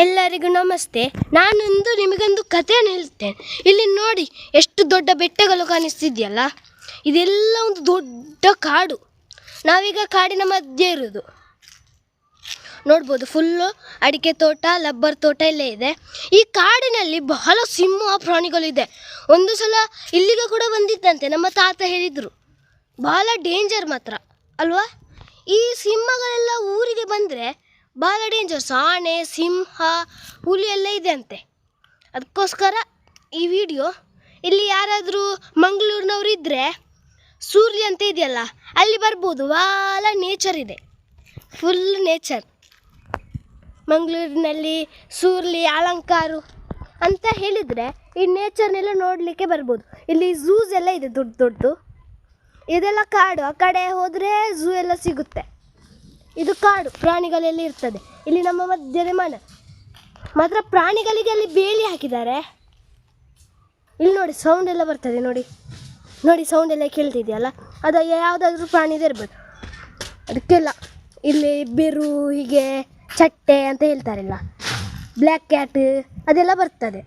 ಎಲ್ಲರಿಗೂ ನಮಸ್ತೆ. ನಾನೊಂದು ನಿಮಗೊಂದು ಕಥೆಯನ್ನು ಹೇಳ್ತೇನೆ. ಇಲ್ಲಿ ನೋಡಿ ಎಷ್ಟು ದೊಡ್ಡ ಬೆಟ್ಟಗಳು ಕಾಣಿಸ್ತಿದೆಯಲ್ಲ, ಇದೆಲ್ಲ ಒಂದು ದೊಡ್ಡ ಕಾಡು. ನಾವೀಗ ಕಾಡಿನ ಮಧ್ಯೆ ಇರೋದು. ನೋಡ್ಬೋದು, ಫುಲ್ಲು ಅಡಿಕೆ ತೋಟ, ರಬ್ಬರ್ ತೋಟ ಎಲ್ಲ ಇದೆ. ಈ ಕಾಡಿನಲ್ಲಿ ಬಹಳ ಸಿಂಹ ಪ್ರಾಣಿಗಳಿದೆ. ಒಂದು ಸಲ ಇಲ್ಲಿಗೆ ಕೂಡ ಬಂದಿದ್ದಂತೆ, ನಮ್ಮ ತಾತ ಹೇಳಿದರು. ಬಹಳ ಡೇಂಜರ್ ಮಾತ್ರ ಅಲ್ವಾ. ಈ ಸಿಂಹಗಳೆಲ್ಲ ಊರಿಗೆ ಬಂದರೆ ಭಾಳ ಡೇಂಜರ್ಸ್. ಆನೆ, ಸಿಂಹ, ಹುಲಿ ಎಲ್ಲ ಇದೆ ಅಂತೆ. ಅದಕ್ಕೋಸ್ಕರ ಈ ವಿಡಿಯೋ. ಇಲ್ಲಿ ಯಾರಾದರೂ ಮಂಗಳೂರಿನವರು ಇದ್ದರೆ ಸೂರ್ಲಿ ಅಂತ ಇದೆಯಲ್ಲ, ಅಲ್ಲಿ ಬರ್ಬೋದು. ಭಾಳ ನೇಚರ್ ಇದೆ, ಫುಲ್ ನೇಚರ್. ಮಂಗಳೂರಿನಲ್ಲಿ ಸೂರ್ಲಿ, ಅಲಂಕಾರು ಅಂತ ಹೇಳಿದರೆ ಈ ನೇಚರ್ನೆಲ್ಲ ನೋಡಲಿಕ್ಕೆ ಬರ್ಬೋದು. ಇಲ್ಲಿ ಝೂಸ್ ಎಲ್ಲ ಇದೆ, ದೊಡ್ಡ ದೊಡ್ಡದು. ಇದೆಲ್ಲ ಕಾಡು. ಆ ಕಡೆ ಹೋದರೆ ಝೂ ಎಲ್ಲ ಸಿಗುತ್ತೆ. ಇದು ಕಾಡು, ಪ್ರಾಣಿಗಳೆಲ್ಲ ಇರ್ತದೆ. ಇಲ್ಲಿ ನಮ್ಮ ಮಧ್ಯದ ಮನೆ ಮಾತ್ರ ಪ್ರಾಣಿಗಳಿಗೆ ಅಲ್ಲಿ ಬೇಲಿ ಹಾಕಿದ್ದಾರೆ. ಇಲ್ಲಿ ನೋಡಿ ಸೌಂಡ್ ಎಲ್ಲ ಬರ್ತದೆ. ನೋಡಿ ನೋಡಿ ಸೌಂಡ್ ಎಲ್ಲ ಕೇಳ್ತಿದೆಯಲ್ಲ, ಅದು ಯಾವುದಾದ್ರೂ ಪ್ರಾಣಿದೇ ಇರ್ಬೋದು. ಅದಕ್ಕೆಲ್ಲ ಇಲ್ಲಿ ಬೆರು, ಹೀಗೆ ಚಟ್ಟೆ ಅಂತ ಹೇಳ್ತಾರಲ್ಲ, ಬ್ಲ್ಯಾಕ್ ಕ್ಯಾಟ್, ಅದೆಲ್ಲ ಬರ್ತದೆ.